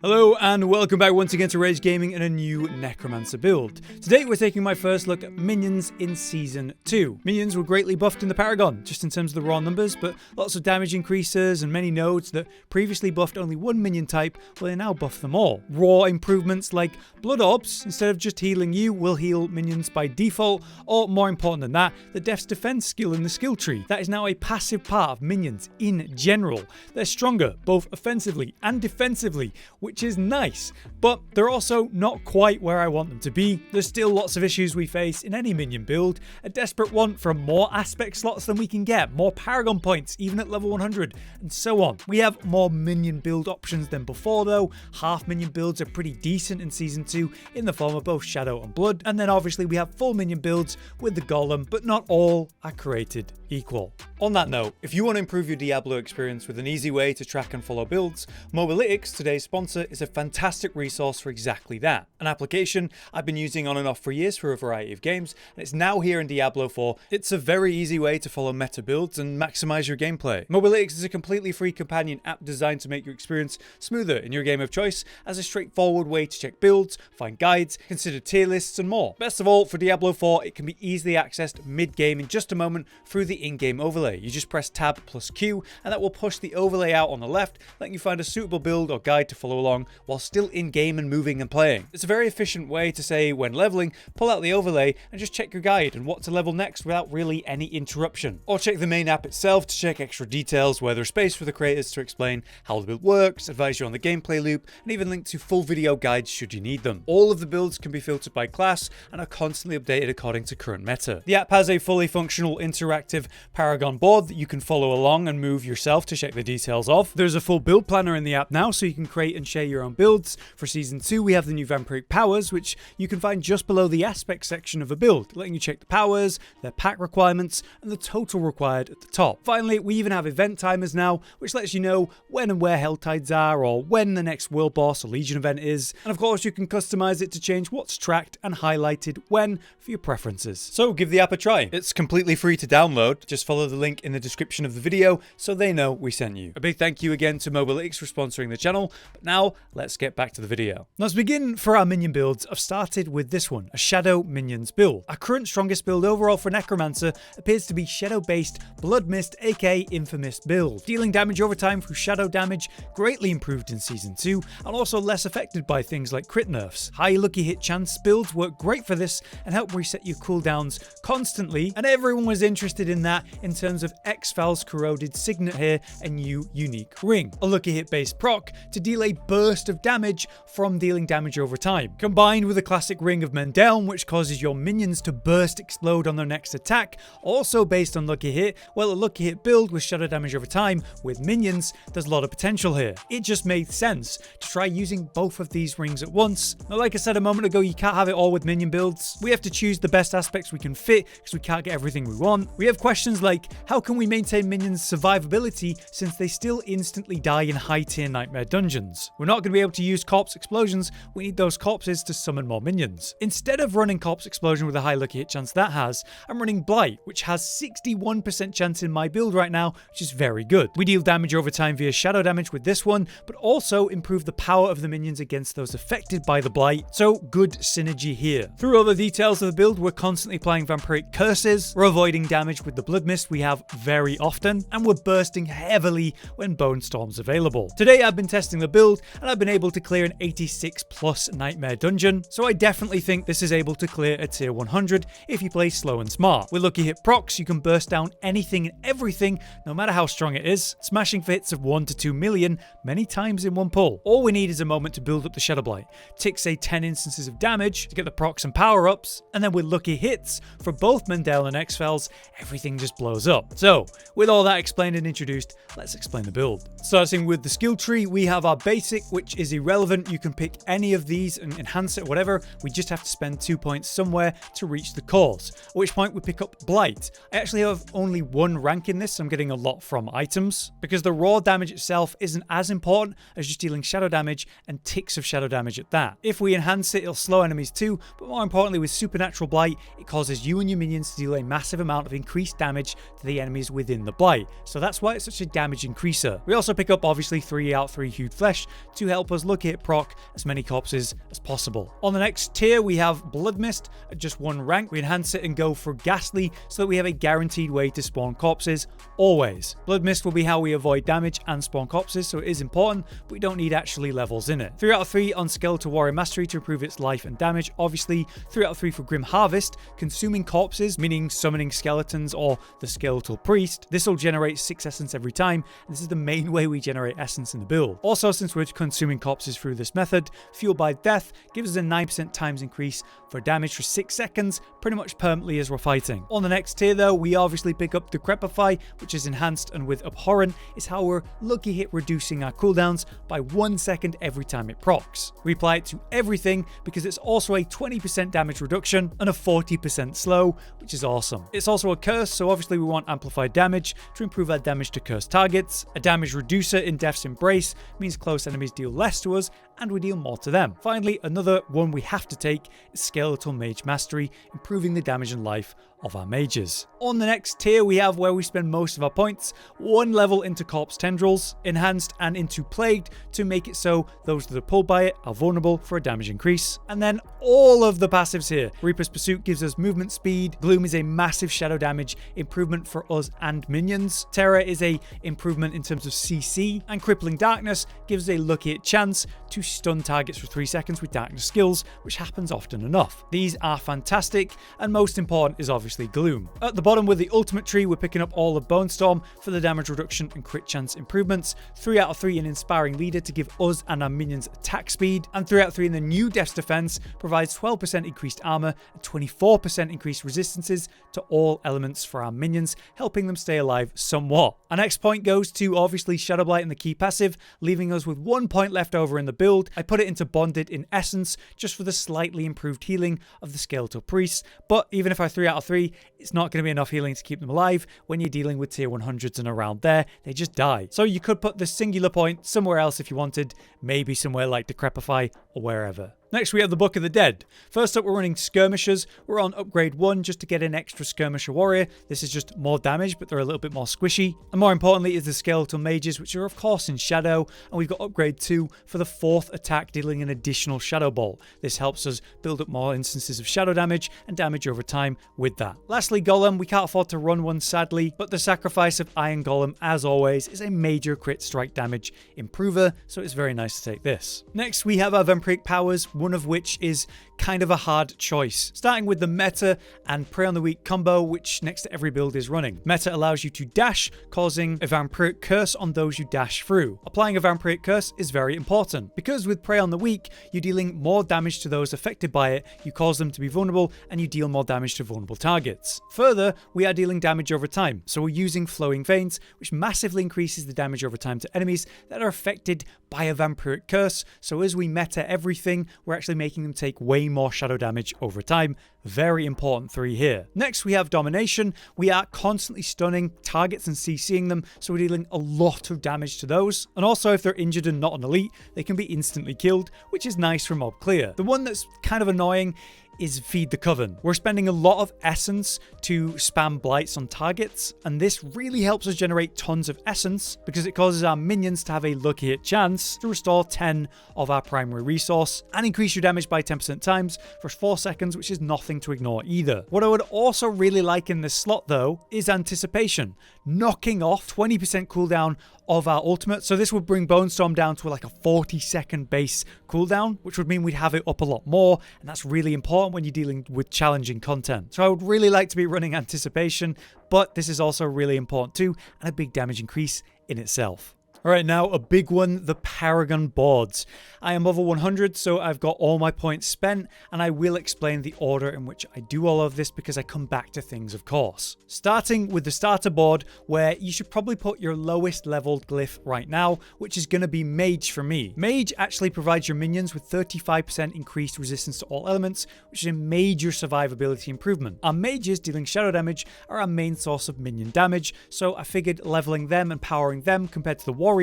Hello and welcome back once again to Rage Gaming and a new Necromancer build. Today we're taking my first look at minions in Season 2. Minions were greatly buffed in the Paragon, just in terms of the raw numbers, but lots of damage increases and many nodes that previously buffed only one minion type, well they now buff them all. Raw improvements like Blood Orbs, instead of just healing you, will heal minions by default, or more important than that, the Death's Defense skill in the skill tree. That is now a passive part of minions in general. They're stronger, both offensively and defensively, which is nice, but they're also not quite where I want them to be. There's still lots of issues we face in any minion build, a desperate want for more aspect slots than we can get, more Paragon points even at level 100, and so on. We have more minion build options than before though. Half minion builds are pretty decent in Season 2 in the form of both Shadow and Blood, and then obviously we have full minion builds with the Golem, but not all are created equal. On that note, if you want to improve your Diablo experience with an easy way to track and follow builds, Mobalytics, today's sponsor, is a fantastic resource for exactly that. An application I've been using on and off for years for a variety of games, and it's now here in Diablo 4. It's a very easy way to follow meta builds and maximize your gameplay. Mobalytics is a completely free companion app designed to make your experience smoother in your game of choice, as a straightforward way to check builds, find guides, consider tier lists, and more. Best of all, for Diablo 4, it can be easily accessed mid-game in just a moment through the in-game overlay. You just press Tab plus Q, and that will push the overlay out on the left, letting you find a suitable build or guide to follow along while still in-game and moving and playing. It's a very efficient way to say, when leveling, pull out the overlay and just check your guide and what to level next without really any interruption. Or check the main app itself to check extra details where there's space for the creators to explain how the build works, advise you on the gameplay loop, and even link to full video guides should you need them. All of the builds can be filtered by class and are constantly updated according to current meta. The app has a fully functional interactive Paragon board that you can follow along and move yourself to check the details of. There's a full build planner in the app now, so you can create and share your own builds. For Season 2, we have the new Vampiric Powers, which you can find just below the aspect section of a build, letting you check the powers, their pack requirements, and the total required at the top. Finally, we even have event timers now, which lets you know when and where Hell Tides are, or when the next World Boss or Legion event is. And of course, you can customize it to change what's tracked and highlighted when for your preferences. So give the app a try. It's completely free to download. Just follow the link in the description of the video so they know we sent you. A big thank you again to Mobalytics for sponsoring the channel, but now let's get back to the video. Now to begin for our minion builds, I've started with this one, a Shadow Minions build. Our current strongest build overall for Necromancer appears to be Shadow-based Blood Mist aka Infinimist build. Dealing damage over time through Shadow damage, greatly improved in Season 2, and also less affected by things like crit nerfs. High lucky hit chance builds work great for this and help reset your cooldowns constantly, and everyone was interested in that in terms of X-Files corroded signet here, a new unique ring. A lucky hit based proc to deal a burst of damage from dealing damage over time, combined with a classic ring of Mendelm, which causes your minions to burst explode on their next attack, also based on lucky hit. Well, a lucky hit build with shadow damage over time with minions, there's a lot of potential here. It just made sense to try using both of these rings at once. Now, like I said a moment ago, you can't have it all with minion builds. We have to choose the best aspects we can fit because we can't get everything we want. We have questions like, how can we maintain minions' survivability since they still instantly die in high tier nightmare dungeons? We're not going to be able to use corpse explosions. We need those corpses to summon more minions. Instead of running corpse explosion with a high lucky hit chance that has, I'm running Blight, which has 61% chance in my build right now, which is very good. We deal damage over time via shadow damage with this one, but also improve the power of the minions against those affected by the Blight, so good synergy here. Through all the details of the build, we're constantly applying vampiric curses, we're avoiding damage with the Blood Mist we have very often, and we're bursting heavily when Bonestorm's available. Today I've been testing the build, and I've been able to clear an 86 plus nightmare dungeon, so I definitely think this is able to clear a tier 100 if you play slow and smart. With lucky hit procs, you can burst down anything and everything, no matter how strong it is, smashing for hits of 1 to 2 million many times in one pull. All we need is a moment to build up the Shadowblight, tick say 10 instances of damage to get the procs and power-ups, and then with lucky hits for both Mendel and X-Files, everything just blows up. So, with all that explained and introduced, let's explain the build. Starting with the skill tree, we have our basic, which is irrelevant. You can pick any of these and enhance it, whatever. We just have to spend 2 points somewhere to reach the cores, at which point we pick up Blight. I actually have only one rank in this, so I'm getting a lot from items, because the raw damage itself isn't as important as just dealing shadow damage and ticks of shadow damage at that. If we enhance it, it'll slow enemies too, but more importantly with Supernatural Blight, it causes you and your minions to deal a massive amount of increased damage to the enemies within the Blight, so that's why it's such a damage increaser. We also pick up obviously 3 out 3 Hued Flesh to help us lucky hit proc as many corpses as possible. On the next tier, we have Blood Mist at just 1 rank. We enhance it and go for Ghastly so that we have a guaranteed way to spawn corpses always. Blood Mist will be how we avoid damage and spawn corpses, so it is important, but we don't need actually levels in it. 3 out of 3 on Skeletal Warrior Mastery to improve its life and damage. Obviously, 3 out of 3 for Grim Harvest, consuming corpses, meaning summoning skeletons or the Skeletal Priest. This will generate 6 essence every time. This is the main way we generate essence in the build. Also, since we're consuming corpses through this method, Fueled by Death gives us a 9% times increase for damage for 6 seconds, pretty much permanently as we're fighting. On the next tier though, we obviously pick up Decrepify, which is enhanced, and with Abhorrent is how we're lucky hit reducing our cooldowns by 1 second every time it procs. We apply it to everything because it's also a 20% damage reduction and a 40% slow, which is awesome. It's also a curse, so obviously we want amplified damage to improve our damage to cursed targets. A damage reducer in Death's Embrace means close enemies deal less to us and we deal more to them. Finally, another one we have to take is Skeletal Mage Mastery, improving the damage and life of our mages. On the next tier, we have where we spend most of our points, 1 level into Corpse Tendrils, enhanced, and into Plagued to make it so those that are pulled by it are vulnerable for a damage increase. And then all of the passives here. Reaper's Pursuit gives us movement speed, Gloom is a massive shadow damage improvement for us and minions, Terror is a improvement in terms of CC, and Crippling Darkness gives us a lucky hit chance to stun targets for 3 seconds with darkness skills, which happens often enough. These are fantastic, and most important is obviously Gloom. At the bottom with the ultimate tree, we're picking up all of Bonestorm for the damage reduction and crit chance improvements, 3 out of 3 in Inspiring Leader to give us and our minions attack speed, and 3 out of 3 in the new Death's Defense provides 12% increased armor and 24% increased resistances to all elements for our minions, helping them stay alive somewhat. Our next point goes to obviously Shadowblight and the key passive, leaving us with 1 point left over in the build. I put it into Bonded in Essence just for the slightly improved healing of the Skeletal Priests, but even if I 3 out of 3, it's not going to be enough healing to keep them alive. When you're dealing with tier 100s and around there, they just die. So you could put the singular point somewhere else if you wanted, maybe somewhere like Decrepify or wherever. Next, we have the Book of the Dead. First up, we're running Skirmishers. We're on upgrade 1 just to get an extra Skirmisher Warrior. This is just more damage, but they're a little bit more squishy. And more importantly is the Skeletal Mages, which are of course in Shadow. And we've got upgrade 2 for the 4th attack, dealing an additional Shadow Bolt. This helps us build up more instances of shadow damage and damage over time with that. Lastly, Golem. We can't afford to run one, sadly, but the sacrifice of Iron Golem, as always, is a major crit strike damage improver, so it's very nice to take this. Next, we have our Vampiric Powers, one of which is kind of a hard choice. Starting with the Meta and Prey on the Weak combo, which next to every build is running. Meta allows you to dash, causing a Vampiric Curse on those you dash through. Applying a Vampiric Curse is very important, because with Prey on the Weak, you're dealing more damage to those affected by it, you cause them to be vulnerable, and you deal more damage to vulnerable targets. Further, we are dealing damage over time, so we're using Flowing Veins, which massively increases the damage over time to enemies that are affected by a Vampiric Curse, so as we meta everything, we're actually making them take way more shadow damage over time. Very important 3 here. Next, we have Domination. We are constantly stunning targets and CCing them, so we're dealing a lot of damage to those. And also, if they're injured and not an elite, they can be instantly killed, which is nice for mob clear. The one that's kind of annoying is Feed the Coven. We're spending a lot of essence to spam blights on targets, and this really helps us generate tons of essence because it causes our minions to have a lucky hit chance to restore 10 of our primary resource and increase your damage by 10% times for 4 seconds, which is nothing to ignore either. What I would also really like in this slot though is Anticipation, knocking off 20% cooldown of our ultimate. So this would bring Bonestorm down to like a 40-second base cooldown, which would mean we'd have it up a lot more, and that's really important when you're dealing with challenging content. So I would really like to be running Anticipation, but this is also really important too, and a big damage increase in itself. Alright, now a big one, the Paragon boards. I am level 100, so I've got all my points spent, and I will explain the order in which I do all of this because I come back to things, of course. Starting with the starter board, where you should probably put your lowest leveled glyph right now, which is going to be Mage for me. Mage actually provides your minions with 35% increased resistance to all elements, which is a major survivability improvement. Our mages dealing shadow damage are our main source of minion damage, so I figured leveling them and powering them compared to the warriors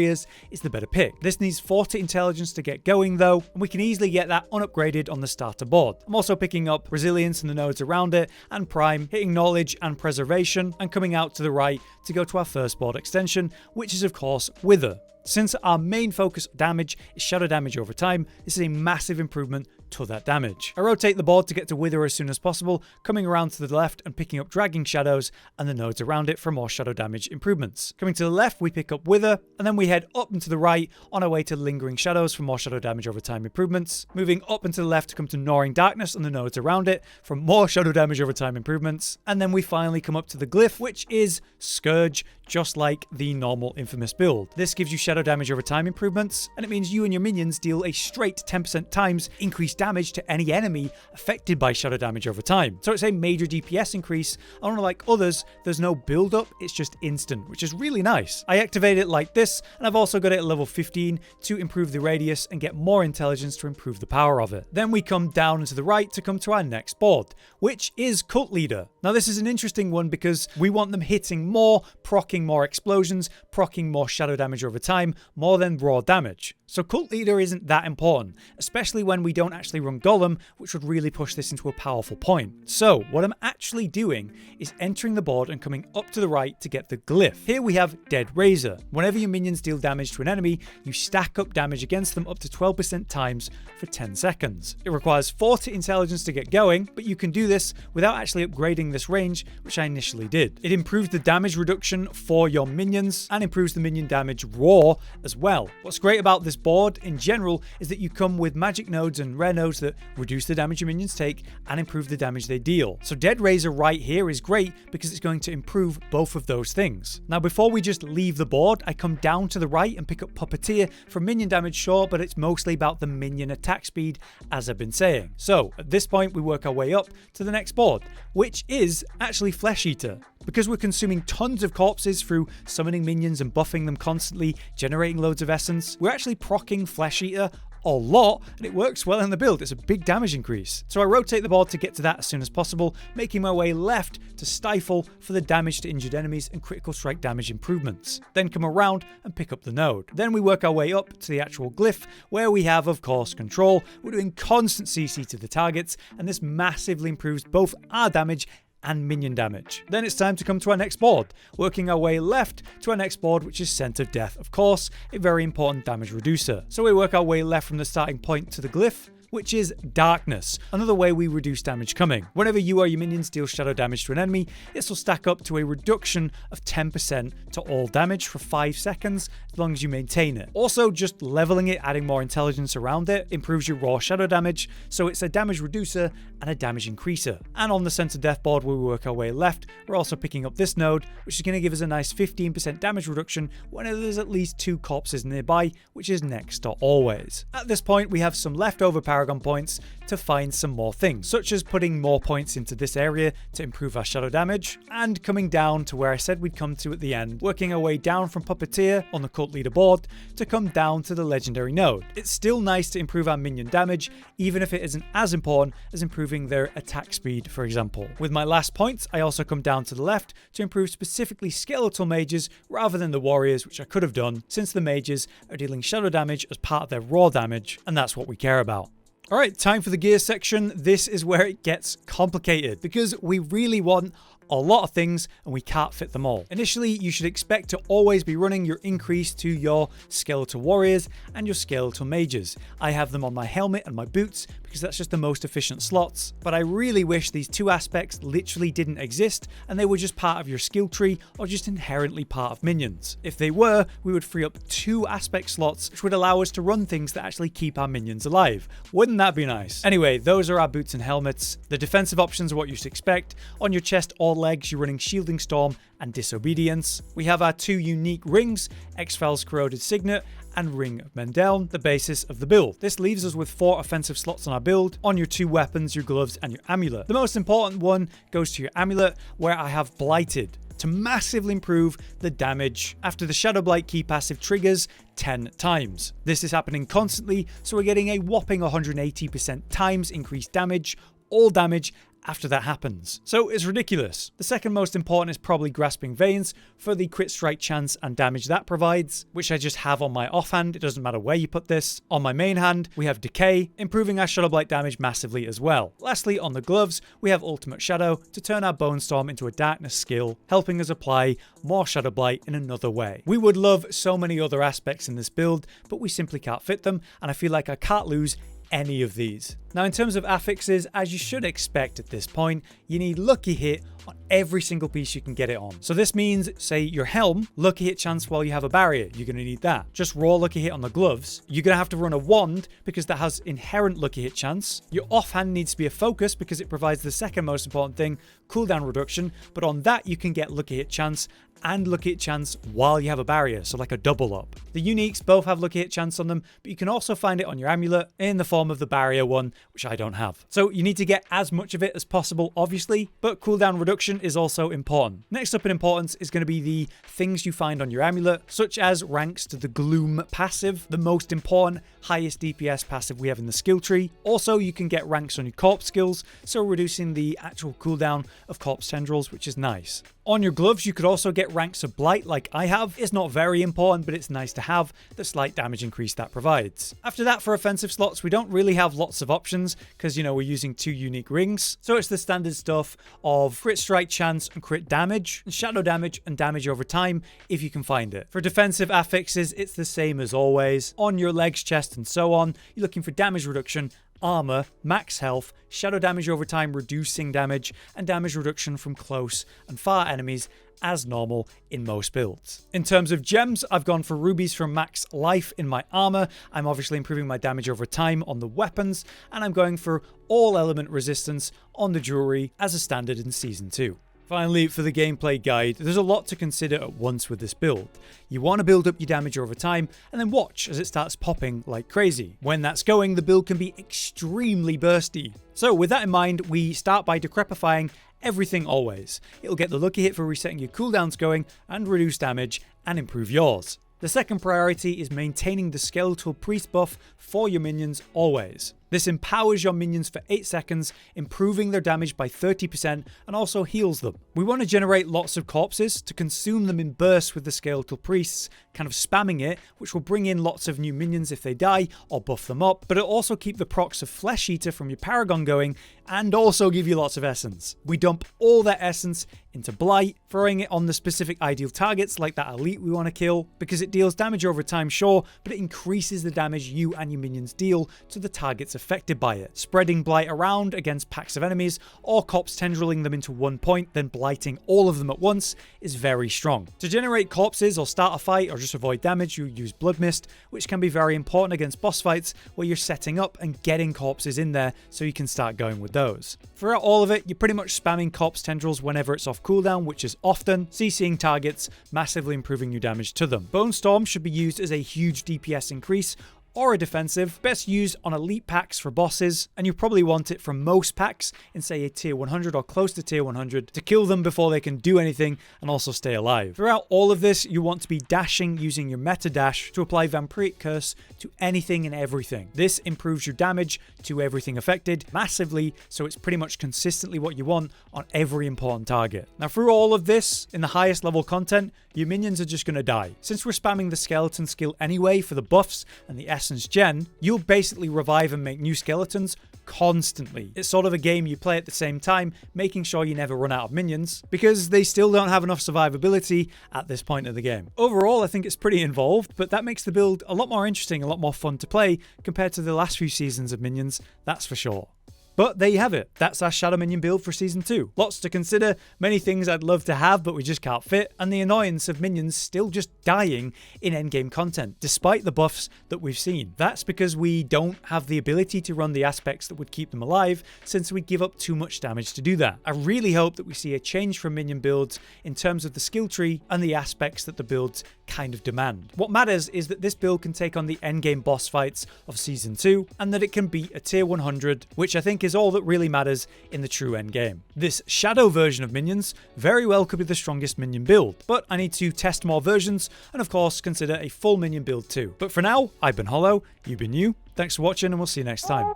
is the better pick. This needs 40 intelligence to get going though, and we can easily get that unupgraded on the starter board. I'm also picking up resilience and the nodes around it, and prime, hitting knowledge and preservation, and coming out to the right to go to our first board extension, which is of course Wither. Since our main focus damage is shadow damage over time, this is a massive improvement to that damage. I rotate the board to get to Wither as soon as possible, coming around to the left and picking up Dragging Shadows and the nodes around it for more shadow damage improvements. Coming to the left, we pick up Wither, and then we head up and to the right on our way to Lingering Shadows for more shadow damage over time improvements. Moving up and to the left to come to Gnawing Darkness and the nodes around it for more shadow damage over time improvements. And then we finally come up to the Glyph, which is Scourge, just like the normal Infamous build. This gives you shadow damage over time improvements, and it means you and your minions deal a straight 10% times increased damage to any enemy affected by shadow damage over time. So it's a major DPS increase, and unlike others, there's no build up, it's just instant, which is really nice. I activate it like this, and I've also got it at level 15 to improve the radius and get more intelligence to improve the power of it. Then we come down and to the right to come to our next board, which is Cult Leader. Now this is an interesting one because we want them hitting more, proccing more explosions, proccing more shadow damage over time, more than raw damage. So Cult Leader isn't that important, especially when we don't actually run Golem, which would really push this into a powerful point. So what I'm actually doing is entering the board and coming up to the right to get the Glyph. Here we have Dead Razor. Whenever your minions deal damage to an enemy, you stack up damage against them up to 12% times for 10 seconds. It requires 40 intelligence to get going, but you can do this without actually upgrading this range, which I initially did. It improves the damage reduction for your minions and improves the minion damage raw as well. What's great about this board in general is that you come with magic nodes and rare nodes that reduce the damage your minions take and improve the damage they deal. So Dead Razor right here is great because it's going to improve both of those things. Now before we just leave the board, I come down to the right and pick up Puppeteer for minion damage, sure, but it's mostly about the minion attack speed, as I've been saying. So at this point we work our way up to the next board, which is actually Flesh Eater. Because we're consuming tons of corpses through summoning minions and buffing them constantly, generating loads of essence, we're actually proccing Flesh Eater a lot, and it works well in the build. It's a big damage increase. So I rotate the board to get to that as soon as possible, making my way left to Stifle for the damage to injured enemies and critical strike damage improvements. Then come around and pick up the node. Then we work our way up to the actual Glyph, where we have, of course, Control. We're doing constant CC to the targets, and this massively improves both our damage and minion damage. Then it's time to come to our next board, working our way left to our next board, which is Scent of Death, of course, a very important damage reducer. So we work our way left from the starting point to the Glyph, which is Darkness, another way we reduce damage coming. Whenever you or your minions deal shadow damage to an enemy, this will stack up to a reduction of 10% to all damage for 5 seconds, as long as you maintain it. Also, just leveling it, adding more intelligence around it, improves your raw shadow damage, so it's a damage reducer and a damage increaser. And on the Scent of Death board, where we work our way left, we're also picking up this node, which is going to give us a nice 15% damage reduction whenever there's at least 2 corpses nearby, which is next to always. At this point, we have some leftover Paragon points to find some more things, such as putting more points into this area to improve our shadow damage, and coming down to where I said we'd come to at the end, working our way down from Puppeteer on the Cult Leader board to come down to the Legendary node. It's still nice to improve our minion damage, even if it isn't as important as improving their attack speed, for example. With my last points, I also come down to the left to improve specifically Skeletal mages rather than the warriors, which I could have done, since the mages are dealing shadow damage as part of their raw damage, and that's what we care about. Alright, time for the gear section. This is where it gets complicated because we really want a lot of things and we can't fit them all. Initially, you should expect to always be running your increase to your Skeletal warriors and your Skeletal mages. I have them on my helmet and my boots because that's just the most efficient slots, but I really wish these two aspects literally didn't exist and they were just part of your skill tree or just inherently part of minions. If they were, we would free up 2 aspect slots, which would allow us to run things that actually keep our minions alive. Wouldn't that be nice? Anyway, those are our boots and helmets. The defensive options are what you should expect. On your chest or legs, you're running Shielding Storm and Disobedience. We have our 2 unique rings, X-Files Corroded Signet and Ring of Mendel, the basis of the build. This leaves us with 4 offensive slots on our build, on your 2 weapons, your gloves and your amulet. The most important one goes to your amulet, where I have Blighted, to massively improve the damage after the Shadowblight key passive triggers 10 times. This is happening constantly, so we're getting a whopping 180% times increased damage, all damage after that happens. So it's ridiculous. The second most important is probably Grasping Veins for the crit strike chance and damage that provides, which I just have on my offhand. It doesn't matter where you put this. On my main hand, we have Decay, improving our Shadowblight damage massively as well. Lastly, on the gloves, we have Ultimate Shadow to turn our Bonestorm into a darkness skill, helping us apply more Shadowblight in another way. We would love so many other aspects in this build, but we simply can't fit them, and I feel like I can't lose any of these. Now, in terms of affixes, as you should expect at this point, you need Lucky Hit on every single piece you can get it on. So this means, say your helm, Lucky Hit chance while you have a barrier, you're going to need that. Just raw Lucky Hit on the gloves, you're going to have to run a wand because that has inherent Lucky Hit chance. Your offhand needs to be a focus because it provides the second most important thing, cooldown reduction, but on that you can get Lucky Hit chance and Lucky Hit chance while you have a barrier, so like a double up. The uniques both have Lucky Hit chance on them, but you can also find it on your amulet in the form of the barrier one, which I don't have. So you need to get as much of it as possible, obviously, but cooldown reduction is also important. Next up in importance is going to be the things you find on your amulet, such as ranks to the Gloom passive, the most important, highest DPS passive we have in the skill tree. Also, you can get ranks on your corpse skills, so reducing the actual cooldown of corpse tendrils, which is nice. On your gloves, you could also get ranks of Blight like I have. It's not very important, but it's nice to have the slight damage increase that provides. After that, for offensive slots, we don't really have lots of options because, you know, we're using 2 unique rings. So it's the standard stuff of crit strike chance and crit damage, and shadow damage and damage over time if you can find it. For defensive affixes, it's the same as always. On your legs, chest, and so on, you're looking for damage reduction, armor, max health, shadow damage over time reducing damage, and damage reduction from close and far enemies as normal in most builds. In terms of gems, I've gone for rubies from max life in my armor. I'm obviously improving my damage over time on the weapons, and I'm going for all element resistance on the jewelry as a standard in Season 2. Finally, for the gameplay guide, there's a lot to consider at once with this build. You want to build up your damage over time, and then watch as it starts popping like crazy. When that's going, the build can be extremely bursty. So with that in mind, we start by decrepifying everything always. It'll get the lucky hit for resetting your cooldowns going, and reduce damage, and improve yours. The second priority is maintaining the Skeletal Priest buff for your minions always. This empowers your minions for 8 seconds, improving their damage by 30% and also heals them. We want to generate lots of corpses to consume them in bursts with the Skeletal Priests, kind of spamming it, which will bring in lots of new minions if they die or buff them up, but it'll also keep the procs of Flesh Eater from your Paragon going and also give you lots of essence. We dump all that essence into Blight, throwing it on the specific ideal targets like that elite we want to kill, because it deals damage over time, sure, but it increases the damage you and your minions deal to the targets affected by it. Spreading Blight around against packs of enemies or corpse tendriling them into one point, then blighting all of them at once is very strong. To generate corpses or start a fight or just avoid damage, you use Blood Mist, which can be very important against boss fights where you're setting up and getting corpses in there so you can start going with those. Throughout all of it, you're pretty much spamming corpse tendrils whenever it's off cooldown, which is often, CCing targets, massively improving your damage to them. Bonestorm should be used as a huge DPS increase or a defensive, best used on elite packs for bosses, and you probably want it from most packs in say a tier 100 or close to tier 100 to kill them before they can do anything and also stay alive. Throughout all of this, you want to be dashing using your meta dash to apply Vampiric Curse to anything and everything. This improves your damage to everything affected massively, so it's pretty much consistently what you want on every important target. Now through all of this, in the highest level content, your minions are just going to die. Since we're spamming the skeleton skill anyway for the buffs and the essence gen, you'll basically revive and make new skeletons constantly. It's sort of a game you play at the same time, making sure you never run out of minions, because they still don't have enough survivability at this point of the game. Overall, I think it's pretty involved, but that makes the build a lot more interesting, a lot more fun to play compared to the last few seasons of Minions, that's for sure. But there you have it. That's our Shadow Minion build for Season 2. Lots to consider, many things I'd love to have but we just can't fit, and the annoyance of minions still just dying in endgame content, despite the buffs that we've seen. That's because we don't have the ability to run the aspects that would keep them alive, since we give up too much damage to do that. I really hope that we see a change from minion builds in terms of the skill tree and the aspects that the builds kind of demand. What matters is that this build can take on the endgame boss fights of Season 2, and that it can beat a tier 100, which I think is all that really matters in the true endgame. This shadow version of minions very well could be the strongest minion build, but I need to test more versions and of course consider a full minion build too. But for now, I've been Hollow, you've been you, thanks for watching and we'll see you next time.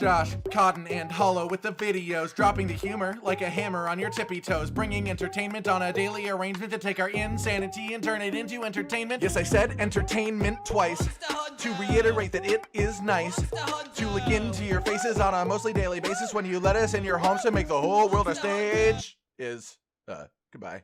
Josh, Cotton, and Hollow with the videos, dropping the humor like a hammer on your tippy toes, bringing entertainment on a daily arrangement to take our insanity and turn it into entertainment. Yes, I said entertainment twice, to reiterate that it is nice to look into your faces on a mostly daily basis when you let us in your homes to make the whole world a stage. Goodbye.